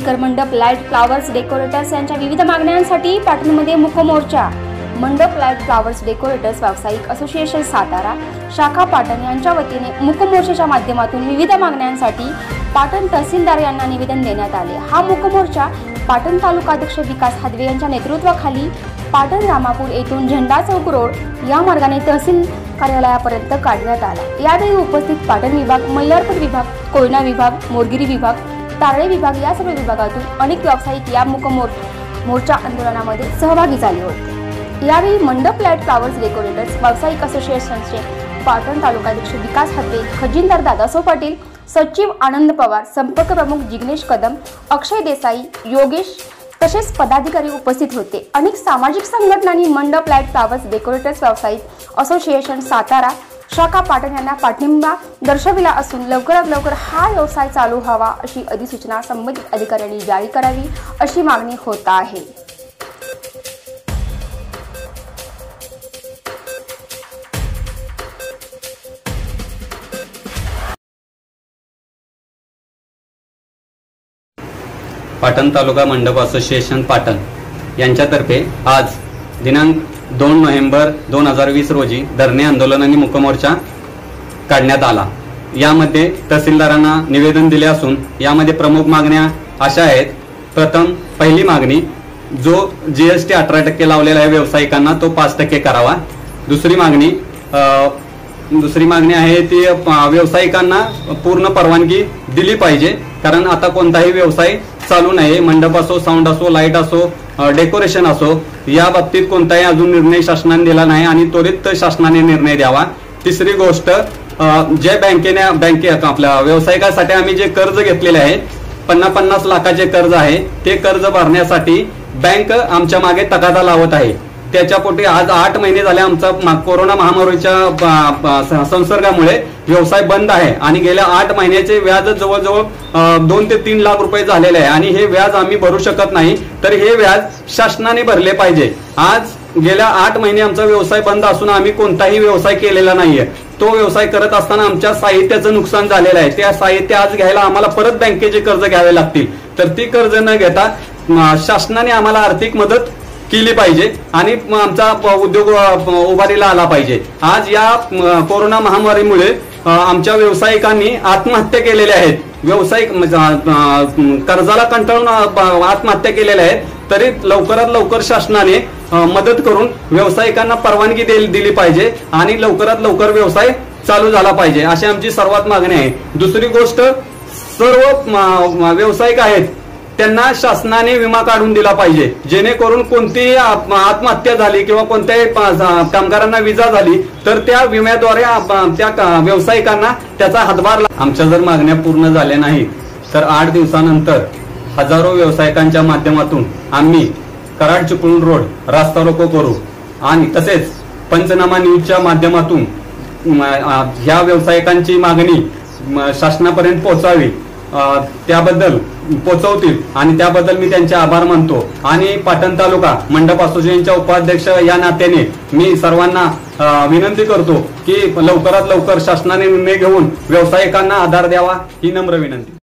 Speaker मंडप, light, flowers, decorators यांच्या विविध मागण्यांसाठी पाटणमध्ये मूक मोर्चा. मंडप, लाईट, फ्लावर्स, डेकोरेटर्स व्यावसायिक असोसिएशन सातारा शाखा पाटण यांच्या वतीने मूक मोर्चाच्या माध्यमातून विविध मागण्यांसाठी पाटण तहसीलदार यांना निवेदन देण्यात आले. हा मूक मोर्चा पाटण तालुकाध्यक्ष विकास हादवे यांच्या नेतृत्वाखाली पाटण रामापूर येथून झेंडा चौक रोड या मार्गाने तहसील कार्यालयापर्यंत काढण्यात आला. यावेळी उपस्थित पाटण विभाग, मल्हारपूर विभाग, कोयना विभाग, मोरगिरी विभाग, तारळे विभाग या सर्व विभागातून अनेक व्यावसायिक या मूक मोर्चा आंदोलनामध्ये सहभागी झाले होते. यावेळी मंडप, लाईट, फ्लावर्स, डेकोरेटर्स व्यावसायिक असोसिएशनचे पाटण तालुकाध्यक्ष विकास हादवे, खजिनदार दादासाहेब पाटील, सचिव आनंद पवार, संपर्क प्रमुख जिग्नेश कदम, अक्षय देसाई, योगेश तसेच पदाधिकारी उपस्थित होते. अनेक सामाजिक संघटनांनी मंडप, लाईट, फ्लावर्स, डेकोरेटर्स व्यावसायिक असोसिएशन सातारा शाखा पाटण यांना पाठिंबा दर्शविला असून लवकरात लवकर हा व्यवसाय चालू व्हावा अशी अधिसूचना संबंधित अधिकाऱ्यांनी जारी करावी अशी मागणी होत आहे. पाटण तालुका मंडप असोसिएशन पाटण यांच्यातर्फे आज दिनांक 2 नोव्हेंबर 2020 रोजी धरणे आंदोलन आणि मूक मोर्चा काढण्यात आला. यामध्ये तहसीलदारांना निवेदन दिले असून यामध्ये प्रमुख मागण्या अशा आहेत. प्रथम पहिली मागणी, जो जीएसटी 18% लावलेला आहे व्यावसायिकांना तो 5% करावा. दुसरी मागणी आहे ती व्यावसायिकांना पूर्ण परवानगी दिली पाहिजे, कारण आता कोणताही व्यवसाय चालू नाही. मंडप असो, साऊंड असो, लाईट असो, डेकोरेशन असो, या बाबतीत कोणताही अजून निर्णय शासनाने दिला नाही आणि त्वरित शासनाने निर्णय द्यावा. तिसरी गोष्ट, जे बँके आपल्या व्यावसायिकासाठी आम्ही जे कर्ज घेतलेले आहे 50 लाखाचे कर्ज आहे, ते कर्ज भरण्यासाठी बँक आमच्या मागे तगादा लावत आहे. त्याच्या पोटी आज 8 महिने झाले आमचा कोरोना महामारीच्या संसर्गामुळे व्यवसाय बंद आहे आणि गेल्या 8 महिन्याचे व्याज जवळजवळ 2 ते 3 लाख रुपये झालेले आहे आणि हे व्याज आम्ही भरू शकत नाही, तर हे व्याज शासनाने भरले पाहिजे. आज गेल्या 8 महिने आमचा व्यवसाय बंद असून आम्ही कोणताही व्यवसाय केलेला नाहीये. तो व्यवसाय करत असताना आमच्या साहित्याचं नुकसान झालेलं आहे. त्या साहित्य आज घ्यायला आम्हाला परत बँकेचे कर्ज घ्यावे लागतील, तर ती कर्ज न घेता शासनाने आम्हाला आर्थिक मदत केली पाहिजे आणि आमचा उद्योग उभारीला आला पाहिजे. आज या कोरोना महामारीमुळे आमच्या व्यावसायिकांनी आत्महत्या केलेल्या आहेत. व्यावसायिक कर्जाला कंटाळून आत्महत्या केलेल्या आहेत. तरी लवकरात लवकर शासनाने मदत करून व्यावसायिकांना परवानगी दिली पाहिजे आणि लवकरात लवकर व्यवसाय चालू झाला पाहिजे, अशी आमची सर्वात मागणी आहे. दुसरी गोष्ट, सर्व व्यावसायिक आहेत त्यांना शासनाने विमा काढून दिला पाहिजे, जेणेकरून कोणतीही आत्महत्या झाली किंवा कोणत्याही कामगारांना विजा झाली तर त्या विम्याद्वारे त्या व्यावसायिकांना त्याचा हातभार. आमच्या जर मागण्या पूर्ण झाल्या नाही तर 8 दिवसानंतर हजारो व्यावसायिकांच्या माध्यमातून आम्ही कराड चिपळूण रोड रास्ता रोको करू आणि तसेच पंचनामा न्यूजच्या माध्यमातून ह्या व्यावसायिकांची मागणी शासनापर्यंत पोहोचावी, त्याबद्दल पोहोचवतील आणि त्याबद्दल मी त्यांचे आभार मानतो. आणि पाटण तालुका मंडप असोसिएशनच्या उपाध्यक्ष या नात्याने मी सर्वांना विनंती करतो की लवकरात लवकर शासनाने निर्णय घेऊन व्यावसायिकांना आधार द्यावा, ही नम्र विनंती.